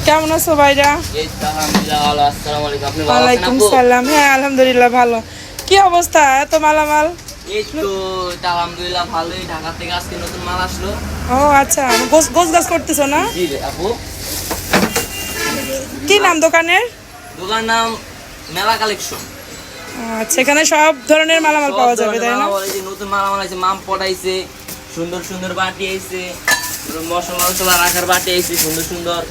কেমন আছো ভাইরা? এই তো আলহামদুলিল্লাহ ভালো। আসসালামু আলাইকুম। আপনি ভালো আছেন ওয়ালাইকুম আপু? সালাম। হ্যাঁ আলহামদুলিল্লাহ ভালো। কি অবস্থা? এত মালামাল? এই তো আলহামদুলিল্লাহ ভালোই। ঢাকা থেকে আজকে নতুন মাল আসলো। ও আচ্ছা, গোছ গাছ করতেছো না? জি রে আপু। কি নাম দোকানের? দোকান নাম মেলা কালেকশন। আচ্ছা, এখানে সব ধরনের মালামাল পাওয়া যাবে তাই না? এই যে নতুন মালামাল আছে, মাম পটাইছে, সুন্দর সুন্দর বাটি আইছে, মশলা মশলা রাখার বাটি আইছে, সুন্দর সুন্দর।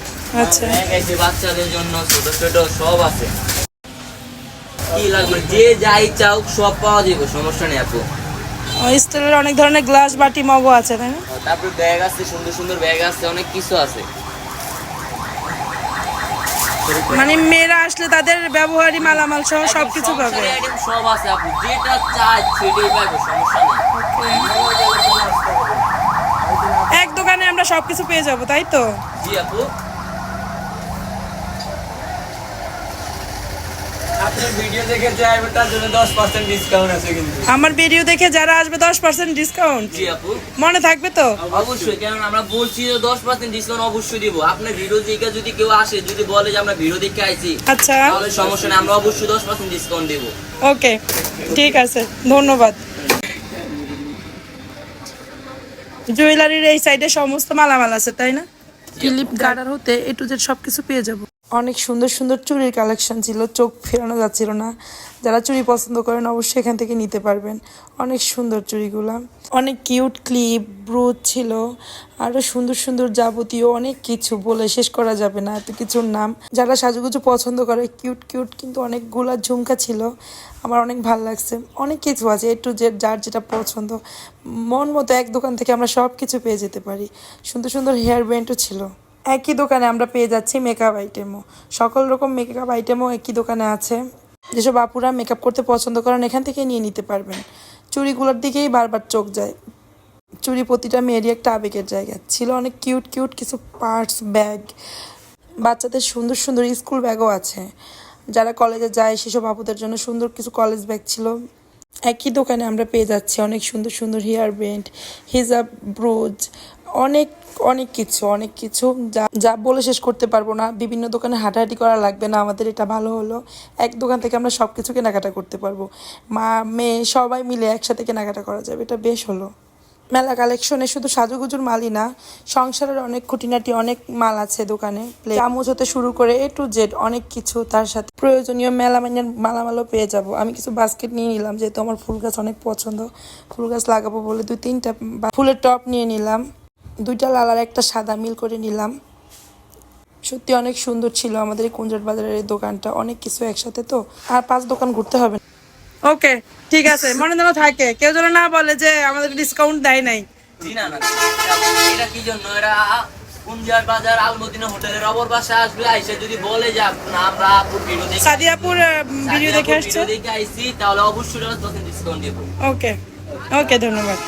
আচ্ছা আইছে বাচ্চাদের জন্য, ছোট ছোট সব আছে। কি লাগবে যে যাই চাও সব পাওয়া যাবে, সমস্যা নেই আপু। স্টিলের অনেক ধরনের গ্লাস বাটি মগও আছে তাই না? তারপর ব্যাগ আছে, সুন্দর সুন্দর ব্যাগ আছে, অনেক কিছু আছে। মানে মেয়েরা আসলে তাদের ব্যবহারী মালামাল সহ সবকিছু পাবে। সংসারের item সব আছে আপু, যেটা চাই সেটাই পাবে, সমস্যা নেই। এক দোকানে আমরা সবকিছু পেয়ে যাব তাই তো? জি আপু। আপনার ভিডিও দেখে যে আসবে তার জন্য 10% ডিসকাউন্ট আছে কিন্তু। আমার ভিডিও দেখে যারা আসবে 10% ডিসকাউন্ট জি আপু মনে থাকবে তো? অবশ্যই, কারণ আমরা বলছি যে 10% ডিসকাউন্ট অবশ্যই দিব। আপনার ভিডিও দেখে যদি কেউ আসে, যদি বলে যে আমরা ভিডিও দেখে আইছি, আচ্ছা তাহলে সমস্যা নেই, আমরা অবশ্যই 10% ডিসকাউন্ট দেব। ওকে ঠিক আছে, ধন্যবাদ। জুয়েলারির এই সাইডে সমস্ত মালামাল আছে তাই না? ক্লিপ গার্ডার হতে এ টু জেড সবকিছু পেয়ে যাব। অনেক সুন্দর সুন্দর চুড়ির কালেকশন ছিল, চোখ ফেরানো যাচ্ছিল না। যারা চুড়ি পছন্দ করেন অবশ্যই এখান থেকে নিতে পারবেন। অনেক সুন্দর চুড়িগুলা, অনেক কিউট ক্লিপ, ব্রুচ ছিল, আরো সুন্দর সুন্দর যাবতীয় অনেক কিছু, বলে শেষ করা যাবে না এত কিছুর নাম। যারা সাজুগুজু পছন্দ করে, কিউট কিউট কিন্তু অনেকগুলা ঝুমকা ছিল, আমার অনেক ভালো লাগছে। অনেক কিছু আছে এ টু জেড, যার যেটা পছন্দ মন মতো এক দোকান থেকে আমরা সব কিছু পেয়ে যেতে পারি। সুন্দর সুন্দর হেয়ার ব্যান্ডও ছিল। একই দোকানে আমরা পেয়ে যাচ্ছি মেকআপ আইটেমও, সকল রকম মেকআপ আইটেমও একই দোকানে আছে। যেসব আপুরা মেকআপ করতে পছন্দ করেন এখান থেকে নিয়ে নিতে পারবেন। চুড়িগুলোর দিকেই বারবার চোখ যায়। চুড়ি প্রতিটা মেয়েরই একটা আবেগের জায়গা ছিল। অনেক কিউট কিউট কিছু পার্টস, ব্যাগ, বাচ্চাদের সুন্দর সুন্দর স্কুল ব্যাগও আছে। যারা কলেজে যায় সেসব আপুদের জন্য সুন্দর কিছু কলেজ ব্যাগ ছিল। একই দোকানে আমরা পেয়ে যাচ্ছি অনেক সুন্দর সুন্দর হেয়ার ব্যান্ড, হিজাব, ব্রুজ, অনেক অনেক কিছু অনেক কিছু, যা যা বলে শেষ করতে পারবো না। বিভিন্ন দোকানে হাঁটাহাঁটি করা লাগবে না আমাদের, এটা ভালো হলো। এক দোকান থেকে আমরা সব কিছু কেনাকাটা করতে পারবো, মা মেয়ে সবাই মিলে একসাথে কেনাকাটা করা যাবে, এটা বেশ হলো। মেলা কালেকশনে শুধু সাজুগুজুর মালই না, সংসারের অনেক খুঁটিনাটি অনেক মাল আছে দোকানে। চামচ হতে শুরু করে এ টু জেড অনেক কিছু, তার সাথে প্রয়োজনীয় মেলামাইনের মালামালও পেয়ে যাব। আমি কিছু বাস্কেট নিয়ে নিলাম, যেহেতু আমার ফুল গাছ অনেক পছন্দ, ফুল গাছ লাগাবো বলে 2-3টা ফুলের টপ নিয়ে নিলাম। 2টা লাল আর একটা সাদা মিল করে নিলাম। সত্যি অনেক সুন্দর ছিল আমাদের এই কুঞ্জট বাজারের এই দোকানটা, অনেক কিছু একসাথে তো, আর 5 দোকান ঘুরতে হবে। ওকে ঠিক আছে, মনে যেন থাকে, কেউ যেন না বলে যে আমাদের ডিসকাউন্ট দেয় নাই। জি না না, এটা কি জন্য, এরা কুঞ্জার বাজার আলমদিনা হোটেলের অপর পাশে আসবে, আইসা যদি বলে যে না আমরা আপুর ভিডিও দেখে, সাদিয়াপুর ভিডিও দেখে আসছে, দেখে আইছি, তাহলে অবশ্যই 10% ডিসকাউন্ট দেব। ওকে ওকে ধন্যবাদ।